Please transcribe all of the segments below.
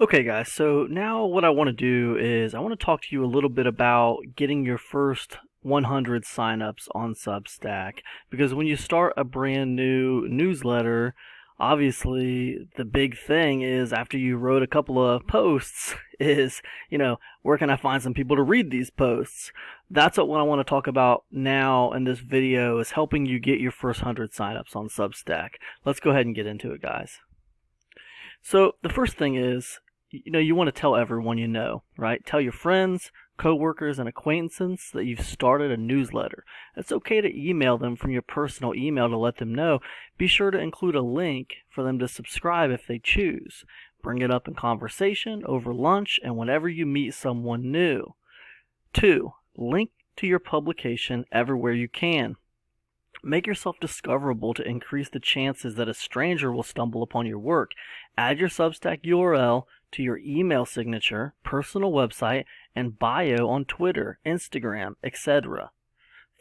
Okay, guys, so now what I want to do is I want to talk to you a little bit about getting your first 100 signups on Substack. Because when you start a brand new newsletter, obviously the big thing is after you wrote a couple of posts is, where can I find some people to read these posts? That's what I want to talk about now in this video is helping you get your first 100 signups on Substack. Let's go ahead and get into it, guys. So the first thing is, you want to tell everyone you know, right? Tell your friends, coworkers, and acquaintances that you've started a newsletter. It's okay to email them from your personal email to let them know. Be sure to include a link for them to subscribe if they choose. Bring it up in conversation, over lunch, and whenever you meet someone new. 2. Link to your publication everywhere you can. Make yourself discoverable to increase the chances that a stranger will stumble upon your work. Add your Substack URL to your email signature, personal website, and bio on Twitter, Instagram, etc.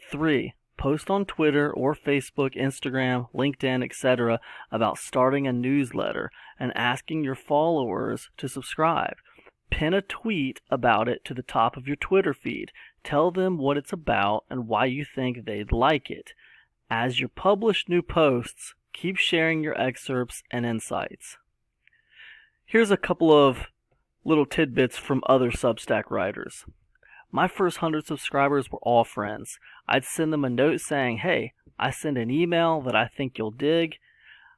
3. Post on Twitter or Facebook, Instagram, LinkedIn, etc. about starting a newsletter and asking your followers to subscribe. Pin a tweet about it to the top of your Twitter feed. Tell them what it's about and why you think they'd like it. As you publish new posts, keep sharing your excerpts and insights. Here's a couple of little tidbits from other Substack writers. My first 100 subscribers were all friends. I'd send them a note saying, hey, I send an email that I think you'll dig.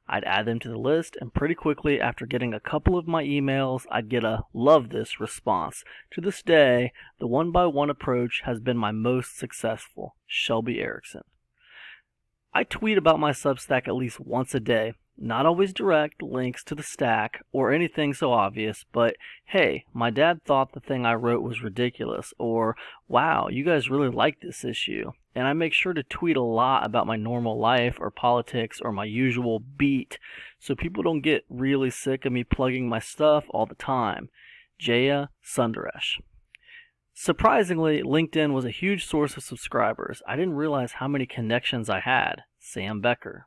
I'd add them to the list, and pretty quickly after getting a couple of my emails, I'd get a love this response. To this day, the one-by-one approach has been my most successful. Shelby Erickson. I tweet about my Substack at least once a day. Not always direct links to the stack or anything so obvious, but hey, my dad thought the thing I wrote was ridiculous, or wow, you guys really like this issue. And I make sure to tweet a lot about my normal life or politics or my usual beat, so people don't get really sick of me plugging my stuff all the time. Jaya Sundaresh. Surprisingly, LinkedIn was a huge source of subscribers. I didn't realize how many connections I had. Sam Becker.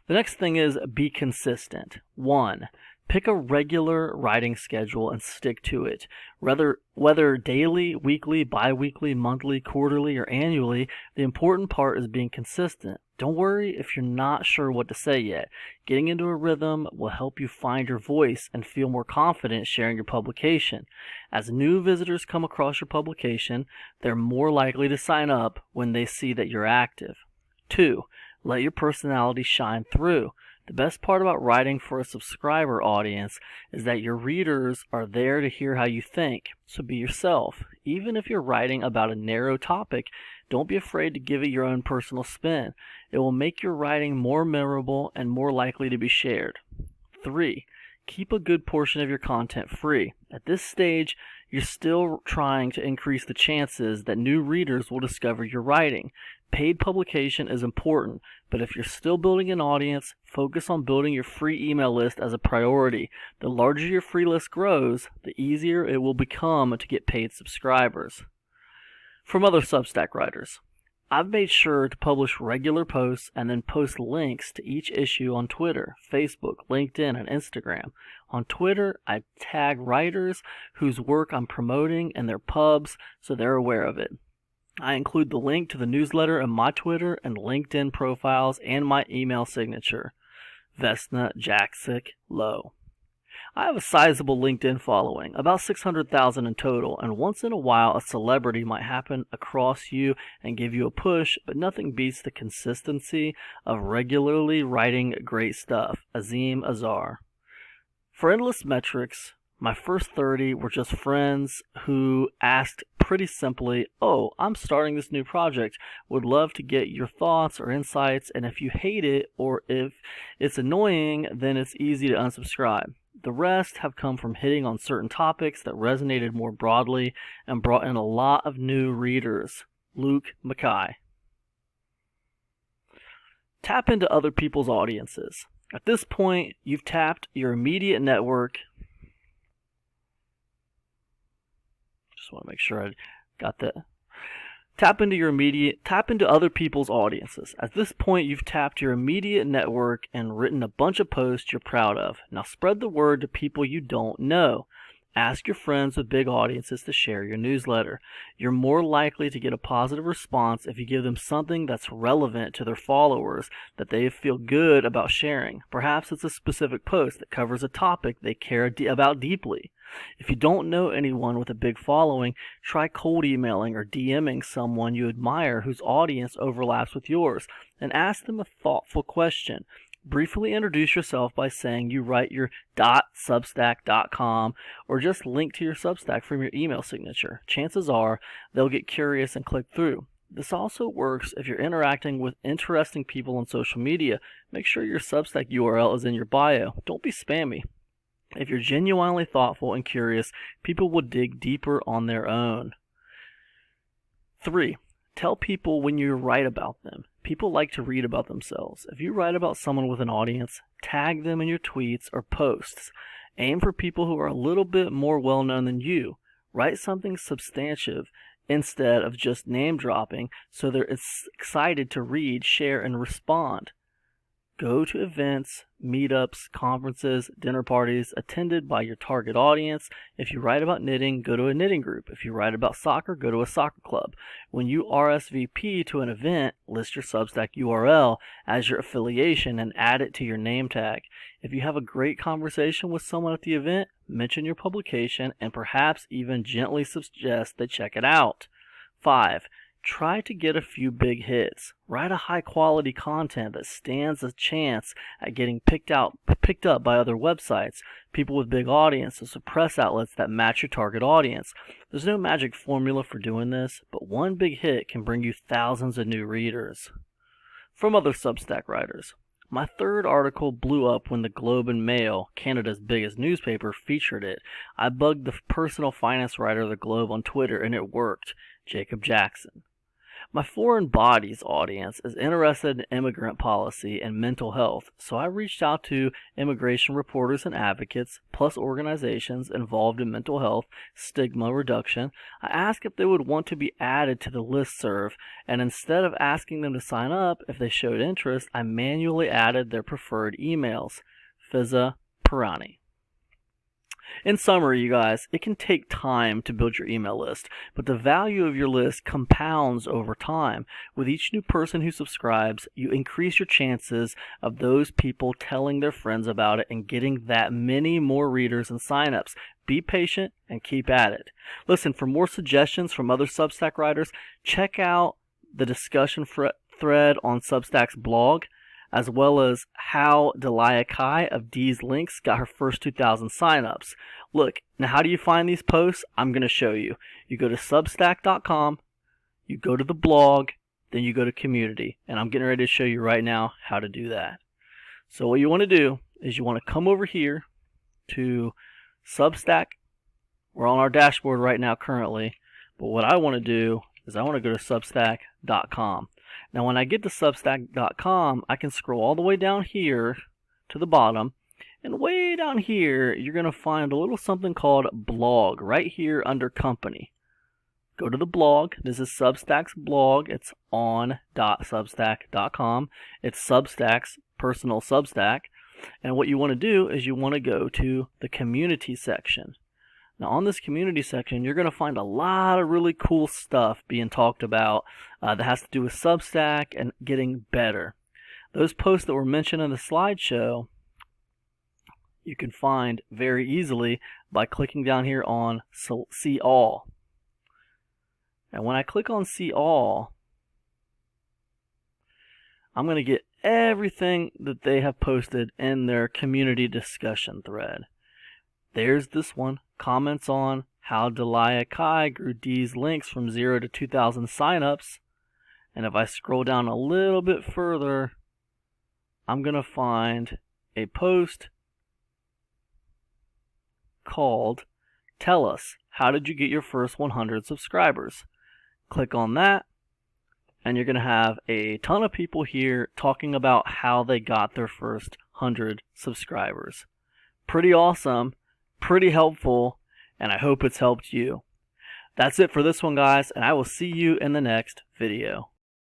The next thing is be consistent. 1. Pick a regular writing schedule and stick to it. Whether daily, weekly, bi-weekly, monthly, quarterly, or annually, the important part is being consistent. Don't worry if you're not sure what to say yet. Getting into a rhythm will help you find your voice and feel more confident sharing your publication. As new visitors come across your publication, they're more likely to sign up when they see that you're active. 2. Let your personality shine through. The best part about writing for a subscriber audience is that your readers are there to hear how you think, so be yourself. Even if you're writing about a narrow topic, don't be afraid to give it your own personal spin. It will make your writing more memorable and more likely to be shared. 3. Keep a good portion of your content free. At this stage, you're still trying to increase the chances that new readers will discover your writing. Paid publication is important, but if you're still building an audience, focus on building your free email list as a priority. The larger your free list grows, the easier it will become to get paid subscribers. From other Substack writers, I've made sure to publish regular posts and then post links to each issue on Twitter, Facebook, LinkedIn, and Instagram. On Twitter, I tag writers whose work I'm promoting and their pubs so they're aware of it. I include the link to the newsletter in my Twitter and LinkedIn profiles and my email signature. Vesna Jaksic Low. I have a sizable LinkedIn following, about 600,000 in total, and once in a while a celebrity might happen across you and give you a push, but nothing beats the consistency of regularly writing great stuff. Azim Azar. For endless metrics, my first 30 were just friends who asked pretty simply, oh, I'm starting this new project, would love to get your thoughts or insights, and if you hate it or if it's annoying, then it's easy to unsubscribe. The rest have come from hitting on certain topics that resonated more broadly and brought in a lot of new readers. Luke Mackay. Tap into other people's audiences. At this point, you've tapped your immediate network. Just want to make sure I got that. Tap into other people's audiences. At this point, you've tapped your immediate network and written a bunch of posts you're proud of. Now spread the word to people you don't know. Ask your friends with big audiences to share your newsletter. You're more likely to get a positive response if you give them something that's relevant to their followers that they feel good about sharing. Perhaps it's a specific post that covers a topic they care about deeply. If you don't know anyone with a big following, try cold emailing or DMing someone you admire whose audience overlaps with yours, and ask them a thoughtful question. Briefly introduce yourself by saying you write your .substack.com or just link to your Substack from your email signature. Chances are they'll get curious and click through. This also works if you're interacting with interesting people on social media. Make sure your Substack URL is in your bio. Don't be spammy. If you're genuinely thoughtful and curious, people will dig deeper on their own. 3. Tell people when you write about them. People like to read about themselves. If you write about someone with an audience, tag them in your tweets or posts. Aim for people who are a little bit more well-known than you. Write something substantive instead of just name-dropping so they're excited to read, share, and respond. Go to events, meetups, conferences, dinner parties attended by your target audience. If you write about knitting, go to a knitting group. If you write about soccer, go to a soccer club. When you RSVP to an event, list your Substack URL as your affiliation and add it to your name tag. If you have a great conversation with someone at the event, mention your publication and perhaps even gently suggest they check it out. 5. Try to get a few big hits. Write a high-quality content that stands a chance at getting picked up by other websites, people with big audiences, or press outlets that match your target audience. There's no magic formula for doing this, but one big hit can bring you thousands of new readers. From other Substack writers. My third article blew up when the Globe and Mail, Canada's biggest newspaper, featured it. I bugged the personal finance writer of the Globe on Twitter, and it worked. Jacob Jackson. My foreign bodies audience is interested in immigrant policy and mental health, so I reached out to immigration reporters and advocates, plus organizations involved in mental health, stigma reduction. I asked if they would want to be added to the listserv, and instead of asking them to sign up if they showed interest, I manually added their preferred emails. Fiza Pirani. In summary, you guys, it can take time to build your email list, but the value of your list compounds over time. With each new person who subscribes, you increase your chances of those people telling their friends about it and getting that many more readers and signups. Be patient and keep at it. Listen, for more suggestions from other Substack writers, check out the discussion thread on Substack's blog, as well as how Delia Kai of D's Links got her first 2,000 signups. Look, now how do you find these posts? I'm going to show you. You go to substack.com, you go to the blog, then you go to community. And I'm getting ready to show you right now how to do that. So what you want to do is you want to come over here to Substack. We're on our dashboard right now currently. But what I want to do is I want to go to substack.com. Now when I get to substack.com, I can scroll all the way down here to the bottom, and way down here you're going to find a little something called blog right here under company. Go to the blog. This is Substack's blog. It's on.substack.com. It's Substack's personal Substack. And what you want to do is you want to go to the community section. Now on this community section, you're going to find a lot of really cool stuff being talked about that has to do with Substack and getting better. Those posts that were mentioned in the slideshow, you can find very easily by clicking down here on See All. And when I click on See All, I'm going to get everything that they have posted in their community discussion thread. There's this one. Comments on how Delia Kai grew D's Links from 0 to 2,000 signups. And if I scroll down a little bit further, I'm going to find a post called Tell Us, How Did You Get Your First 100 Subscribers? Click on that, and you're going to have a ton of people here talking about how they got their first 100 subscribers. Pretty awesome. Pretty helpful, and I hope it's helped you. That's it for this one, guys, and I will see you in the next video.